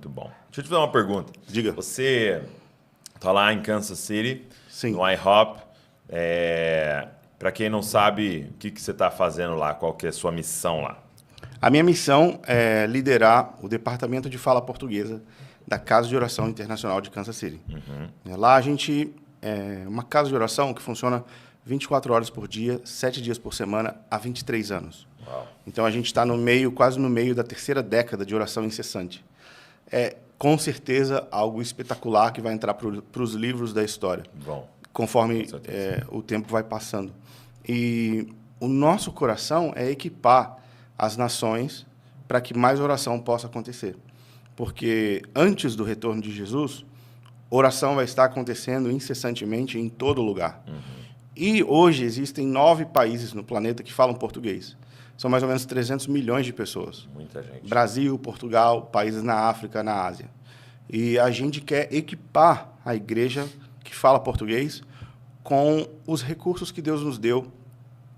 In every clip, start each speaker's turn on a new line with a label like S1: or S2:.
S1: Muito bom. Deixa eu te fazer uma pergunta.
S2: Diga.
S1: Você está lá em Kansas City,
S2: Sim.
S1: no IHOP. Para quem não sabe, o que você está fazendo lá? Qual que é a sua missão lá?
S2: A minha missão é liderar o Departamento de Fala Portuguesa da Casa de Oração Internacional de Kansas City. Lá a gente é uma casa de oração que funciona 24 horas por dia, 7 dias por semana, há 23 anos.
S1: Uau.
S2: Então a gente está quase no meio da terceira década de oração incessante. É com certeza algo espetacular que vai entrar para os livros da história,
S1: Bom,
S2: conforme o tempo vai passando. E o nosso coração é equipar as nações para que mais oração possa acontecer. Porque antes do retorno de Jesus, oração vai estar acontecendo incessantemente em todo lugar. E hoje existem 9 países no planeta que falam português. São mais ou menos 300 milhões de pessoas.
S1: muita gente.
S2: Brasil, Portugal, países na África, na Ásia. E a gente quer equipar a igreja que fala português com os recursos que Deus nos deu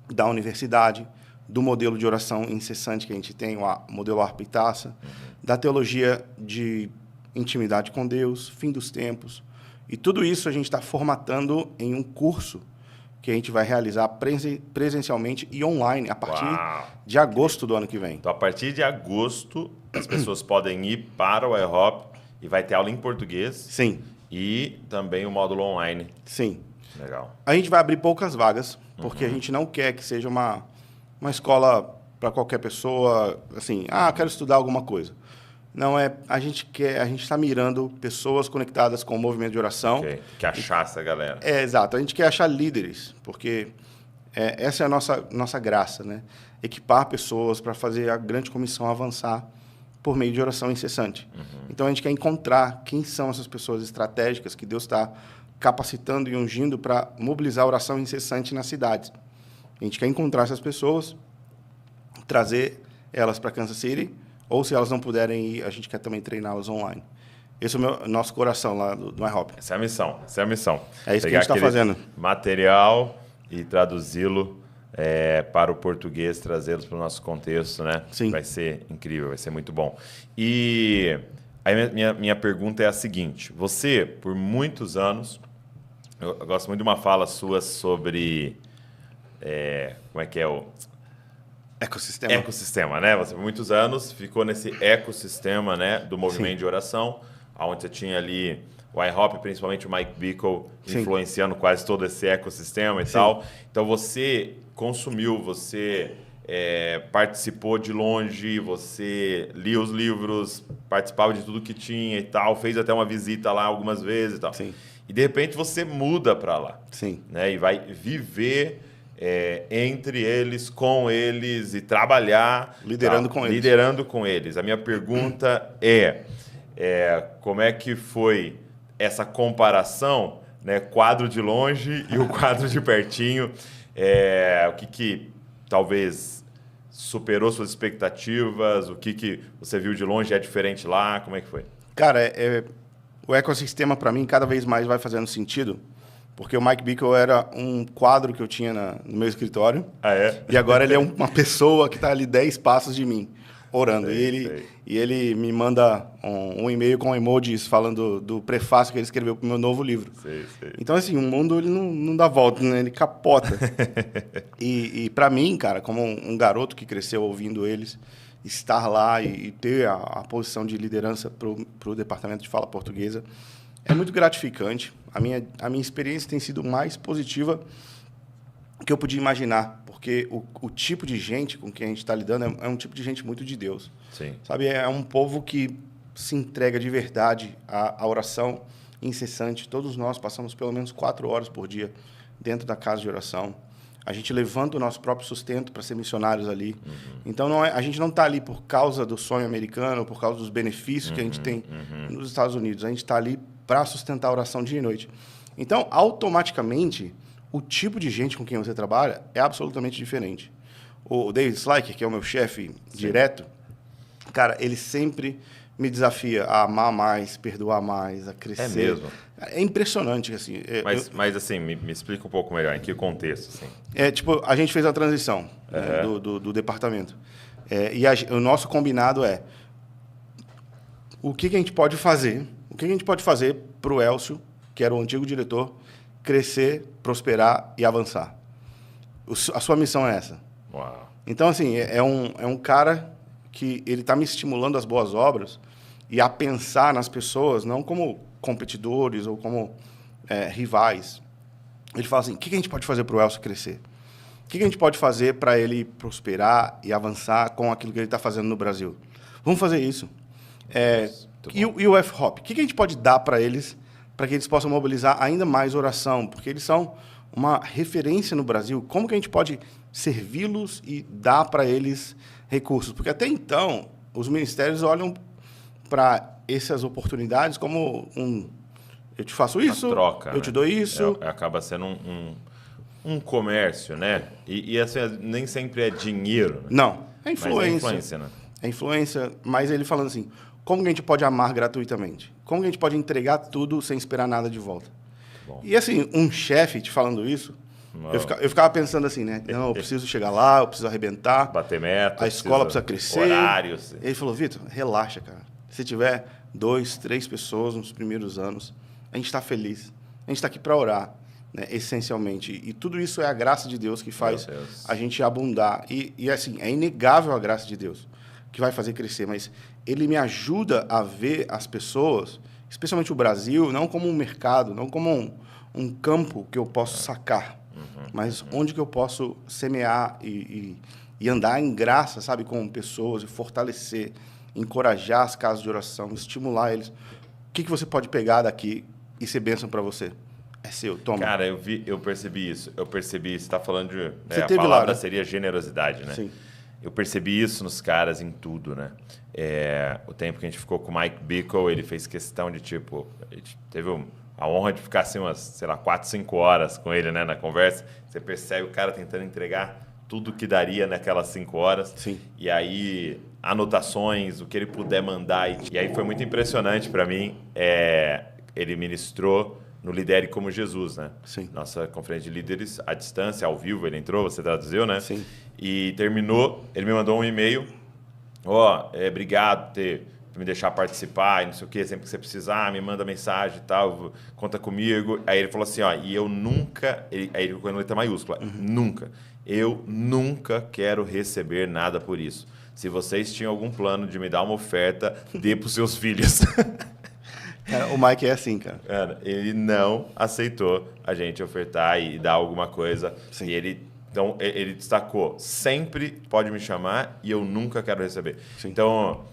S2: da universidade, do modelo de oração incessante que a gente tem, o modelo Arpitaça, da teologia de intimidade com Deus, fim dos tempos. E tudo isso a gente está formatando em um curso que a gente vai realizar presencialmente e online a partir de agosto do ano que vem.
S1: Então, a partir de agosto, as pessoas podem ir para o IHOP e vai ter aula em português.
S2: Sim.
S1: E também o módulo online.
S2: Sim.
S1: Legal.
S2: A gente vai abrir poucas vagas, porque a gente não quer que seja uma escola para qualquer pessoa, assim, quero estudar alguma coisa. Não é, a gente está mirando pessoas conectadas com o movimento de oração.
S1: Okay. Que achar essa galera.
S2: Exato. A gente quer achar líderes, porque essa é a nossa graça, né? Equipar pessoas para fazer a grande comissão avançar por meio de oração incessante. Então, a gente quer encontrar quem são essas pessoas estratégicas que Deus está capacitando e ungindo para mobilizar a oração incessante nas cidades. A gente quer encontrar essas pessoas, trazer elas para Kansas City, ou se elas não puderem ir, a gente quer também treiná-las online. Esse é o nosso coração lá do IHOP.
S1: Essa é a missão. Essa é a missão.
S2: É isso que a gente está fazendo.
S1: Material e traduzi-lo para o português, trazê-los para o nosso contexto, né?
S2: Sim.
S1: Vai ser incrível, vai ser muito bom. E aí minha pergunta é a seguinte. Você, por muitos anos, eu gosto muito de uma fala sua sobre... como é que é o...
S2: Ecossistema.
S1: Ecossistema, né? Você, por muitos anos, ficou nesse ecossistema, né, do movimento de oração, onde você tinha ali o IHOP, principalmente o Mike Bickle, influenciando quase todo esse ecossistema e tal. Então, você consumiu, você participou de longe, você lia os livros, participava de tudo que tinha e tal, fez até uma visita lá algumas vezes e tal.
S2: Sim.
S1: E, de repente, você muda para lá.
S2: Sim.
S1: Né, e vai viver... entre eles, com eles e trabalhar...
S2: Liderando com eles.
S1: Liderando com eles. A minha pergunta como é que foi essa comparação, né, quadro de longe e o quadro de pertinho? O que talvez superou suas expectativas? O que você viu de longe é diferente lá? Como é que foi?
S2: Cara, o ecossistema, para mim, cada vez mais vai fazendo sentido. Porque o Mike Bickle era um quadro que eu tinha no meu escritório.
S1: Ah, é?
S2: E agora ele é uma pessoa que está ali 10 passos de mim, orando.
S1: Sei.
S2: E ele me manda um e-mail com emojis falando do prefácio que ele escreveu para o meu novo livro.
S1: Sei.
S2: Então, assim, o mundo ele não dá volta, né? Ele capota. E para mim, cara, como um garoto que cresceu ouvindo eles, estar lá e ter a posição de liderança para o Departamento de Fala Portuguesa é muito gratificante. A minha experiência tem sido mais positiva do que eu podia imaginar, porque o tipo de gente com quem a gente está lidando é um tipo de gente muito de Deus.
S1: Sim.
S2: Sabe, é um povo que se entrega de verdade à oração incessante. Todos nós passamos pelo menos 4 horas por dia dentro da casa de oração. A gente levanta o nosso próprio sustento para ser missionários ali. Então, a gente não está ali por causa do sonho americano, por causa dos benefícios que a gente tem nos Estados Unidos. A gente está ali para sustentar a oração dia e noite. Então, automaticamente, o tipo de gente com quem você trabalha é absolutamente diferente. O David Slyker, que é o meu chefe direto, cara, ele sempre me desafia a amar mais, perdoar mais, a crescer.
S1: É mesmo?
S2: É impressionante, assim.
S1: Mas assim, me explica um pouco melhor, em que contexto, assim?
S2: Tipo, a gente fez a transição né, do departamento. E o nosso combinado o que a gente pode fazer? O que a gente pode fazer para o Elcio, que era o antigo diretor, crescer, prosperar e avançar? A sua missão é essa.
S1: Uau.
S2: Então, assim, é um cara que ele está me estimulando às boas obras e a pensar nas pessoas, não como competidores ou como rivais. Ele fala assim, o que a gente pode fazer para o Elcio crescer? O que a gente pode fazer para ele prosperar e avançar com aquilo que ele está fazendo no Brasil? Vamos fazer isso. E o F-Hop? O que a gente pode dar para eles, para que eles possam mobilizar ainda mais oração? Porque eles são uma referência no Brasil. Como que a gente pode servi-los e dar para eles recursos? Porque até então, os ministérios olham para essas oportunidades como eu te faço isso,
S1: troca,
S2: eu te dou isso.
S1: Acaba sendo um comércio, né? E assim, nem sempre é dinheiro. Né?
S2: Não, é influência.
S1: Mas é influência, né?
S2: É influência, mas ele falando assim, como que a gente pode amar gratuitamente? Como que a gente pode entregar tudo sem esperar nada de volta? Bom. E assim, um chefe te falando isso, eu ficava pensando assim, né? Não, eu preciso chegar lá, eu preciso arrebentar.
S1: Bater meta.
S2: A escola precisa crescer.
S1: Horários.
S2: Ele falou, Vitor, relaxa, cara. Se tiver 2, 3 pessoas nos primeiros anos, a gente está feliz. A gente está aqui para orar, né, essencialmente. E tudo isso é a graça de Deus que faz a gente abundar. E assim, é inegável a graça de Deus que vai fazer crescer. Mas ele me ajuda a ver as pessoas, especialmente o Brasil, não como um mercado, não como um campo que eu posso sacar, mas onde que eu posso semear e andar em graça, sabe, com pessoas e fortalecer, encorajar as casas de oração, estimular eles. O que você pode pegar daqui e ser bênção para você? É seu, toma.
S1: Cara, eu percebi isso. Você está falando de...
S2: Você
S1: a
S2: teve
S1: palavra
S2: lá, né?
S1: seria generosidade, né?
S2: Sim.
S1: Eu percebi isso nos caras em tudo, né? O tempo que a gente ficou com o Mike Bickle, ele fez questão de, tipo... A gente teve a honra de ficar, assim, umas, sei lá, 4, 5 horas com ele, né? Na conversa. Você percebe o cara tentando entregar tudo que daria naquelas 5 horas.
S2: Sim.
S1: E aí, anotações, o que ele puder mandar. E aí foi muito impressionante para mim. Ele ministrou no Lidere Como Jesus, né?
S2: Sim.
S1: Nossa conferência de líderes à distância, ao vivo, ele entrou, você traduziu, né?
S2: Sim.
S1: E terminou, ele me mandou um e-mail, obrigado por me deixar participar, e não sei o quê, sempre que você precisar, me manda mensagem e tal, conta comigo. Aí ele falou assim, e eu nunca, aí ele colocou em letra maiúscula, eu nunca quero receber nada por isso. Se vocês tinham algum plano de me dar uma oferta, dê para os seus filhos.
S2: O Mike é assim, cara.
S1: Ele não aceitou a gente ofertar e dar alguma coisa.
S2: Sim.
S1: E então, ele destacou, sempre pode me chamar e eu nunca quero receber.
S2: Sim.
S1: Então,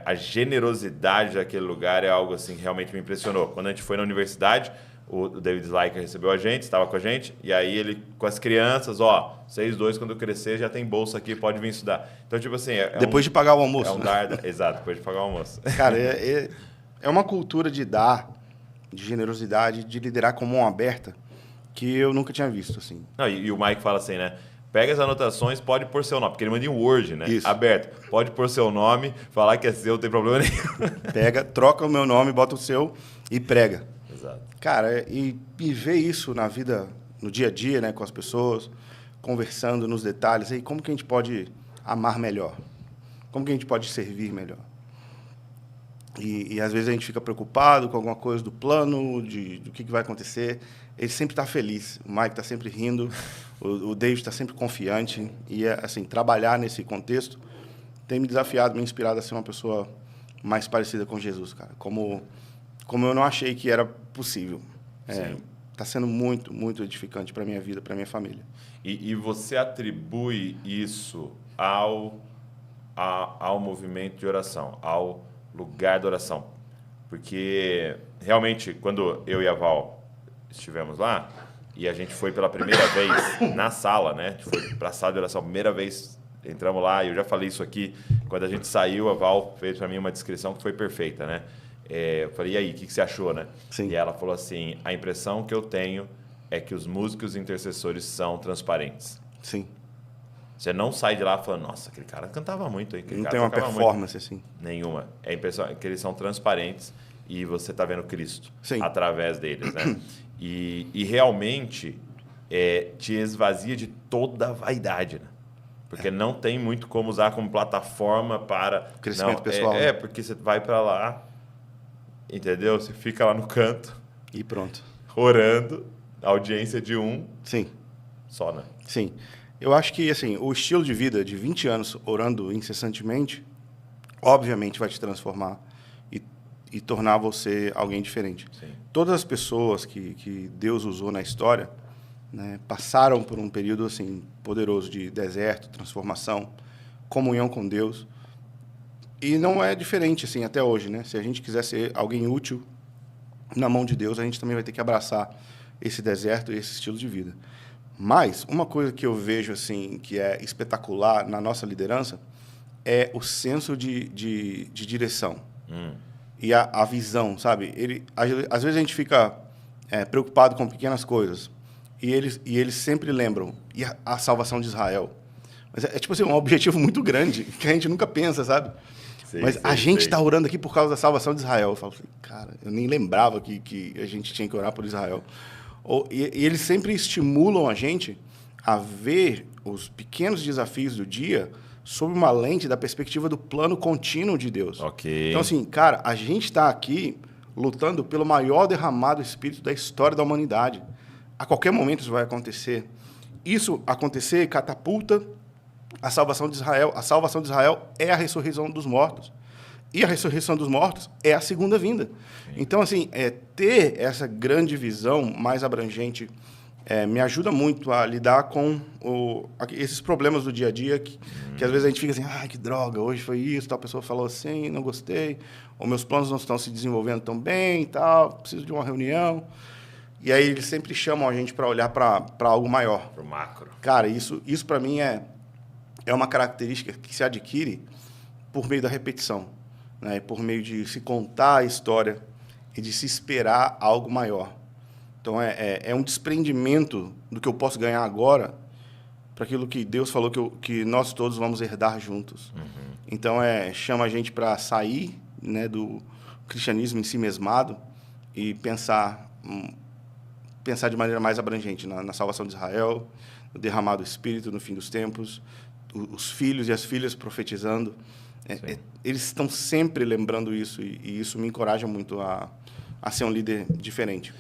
S1: a generosidade daquele lugar é algo assim que realmente me impressionou. Quando a gente foi na universidade, o David Slyker recebeu a gente, estava com a gente, e aí ele, com as crianças, vocês dois, quando crescer, já tem bolsa aqui, pode vir estudar. Então, tipo assim...
S2: depois de pagar o almoço.
S1: Exato, depois de pagar o almoço.
S2: Cara, é uma cultura de dar, de generosidade, de liderar com mão aberta, que eu nunca tinha visto, assim.
S1: Não, e o Mike fala assim, né? Pega as anotações, pode pôr seu nome, porque ele manda em Word, né?
S2: Isso.
S1: Aberto. Pode pôr seu nome, falar que é seu, não tem problema nenhum.
S2: Pega, troca o meu nome, bota o seu e prega.
S1: Exato.
S2: Cara, e ver isso na vida, no dia a dia, né, com as pessoas, conversando nos detalhes, aí como que a gente pode amar melhor? Como que a gente pode servir melhor? E às vezes a gente fica preocupado com alguma coisa do plano, do que vai acontecer. Ele sempre está feliz, o Mike está sempre rindo, o David está sempre confiante. E, assim, trabalhar nesse contexto tem me desafiado, me inspirado a ser uma pessoa mais parecida com Jesus, cara. Como eu não achei que era possível. Está sendo muito, muito edificante para a minha vida, para a minha família.
S1: E você atribui isso ao movimento de oração, ao lugar da oração. Porque, realmente, quando eu e a Val estivemos lá, e a gente foi pela primeira vez na sala, né? A gente foi para a sala de oração, primeira vez entramos lá, e eu já falei isso aqui, quando a gente saiu, a Val fez para mim uma descrição que foi perfeita, né? Eu falei, e aí, o que você achou, né?
S2: Sim.
S1: E ela falou assim, a impressão que eu tenho é que os músicos intercessores são transparentes.
S2: Sim.
S1: Você não sai de lá falando, nossa, aquele cara cantava muito.
S2: Não tem uma performance assim.
S1: Nenhuma. É a impressão que eles são transparentes e você está vendo Cristo.
S2: Sim.
S1: Através deles, né? E realmente te esvazia de toda a vaidade, né? Porque não tem muito como usar como plataforma para...
S2: Crescimento
S1: não,
S2: pessoal. Né?
S1: Porque você vai para lá, entendeu? Você fica lá no canto,
S2: E pronto.
S1: orando, audiência de um.
S2: Sim.
S1: Só, né?
S2: Sim. Eu acho que assim, o estilo de vida de 20 anos orando incessantemente, obviamente vai te transformar e tornar você alguém diferente.
S1: Sim.
S2: Todas as pessoas que Deus usou na história, né, passaram por um período assim poderoso de deserto, transformação, comunhão com Deus. E não é diferente assim até hoje, né? Se a gente quiser ser alguém útil na mão de Deus, a gente também vai ter que abraçar esse deserto e esse estilo de vida. Mas uma coisa que eu vejo assim que é espetacular na nossa liderança é o senso de direção e a visão, sabe? Às vezes a gente fica preocupado com pequenas coisas e eles sempre lembram e a salvação de Israel. Mas é tipo assim, um objetivo muito grande que a gente nunca pensa, sabe? Mas a gente está orando aqui por causa da salvação de Israel. Eu falo assim, cara, eu nem lembrava que a gente tinha que orar por Israel. E eles sempre estimulam a gente a ver os pequenos desafios do dia sob uma lente da perspectiva do plano contínuo de Deus.
S1: Ok.
S2: Então, assim, cara, a gente está aqui lutando pelo maior derramado espírito da história da humanidade. A qualquer momento isso vai acontecer. Isso acontecer catapulta a salvação de Israel. A salvação de Israel é a ressurreição dos mortos. E a ressurreição dos mortos é a segunda vinda. Sim. Então, assim, ter essa grande visão mais abrangente me ajuda muito a lidar com esses problemas do dia a dia que às vezes a gente fica assim, que droga, hoje foi isso, tal pessoa falou assim, não gostei, ou meus planos não estão se desenvolvendo tão bem, tal, preciso de uma reunião. E aí eles sempre chamam a gente para olhar para algo maior.
S1: Para o macro.
S2: Cara, isso para mim é uma característica que se adquire por meio da repetição, né? Por meio de se contar a história e de se esperar algo maior. Então, é um desprendimento do que eu posso ganhar agora para aquilo que Deus falou que nós todos vamos herdar juntos. Uhum. Então, chama a gente para sair, né, do cristianismo em si mesmado e pensar de maneira mais abrangente na salvação de Israel, no derramado do Espírito no fim dos tempos, os filhos e as filhas profetizando. Eles estão sempre lembrando isso e isso me encoraja muito a ser um líder diferente.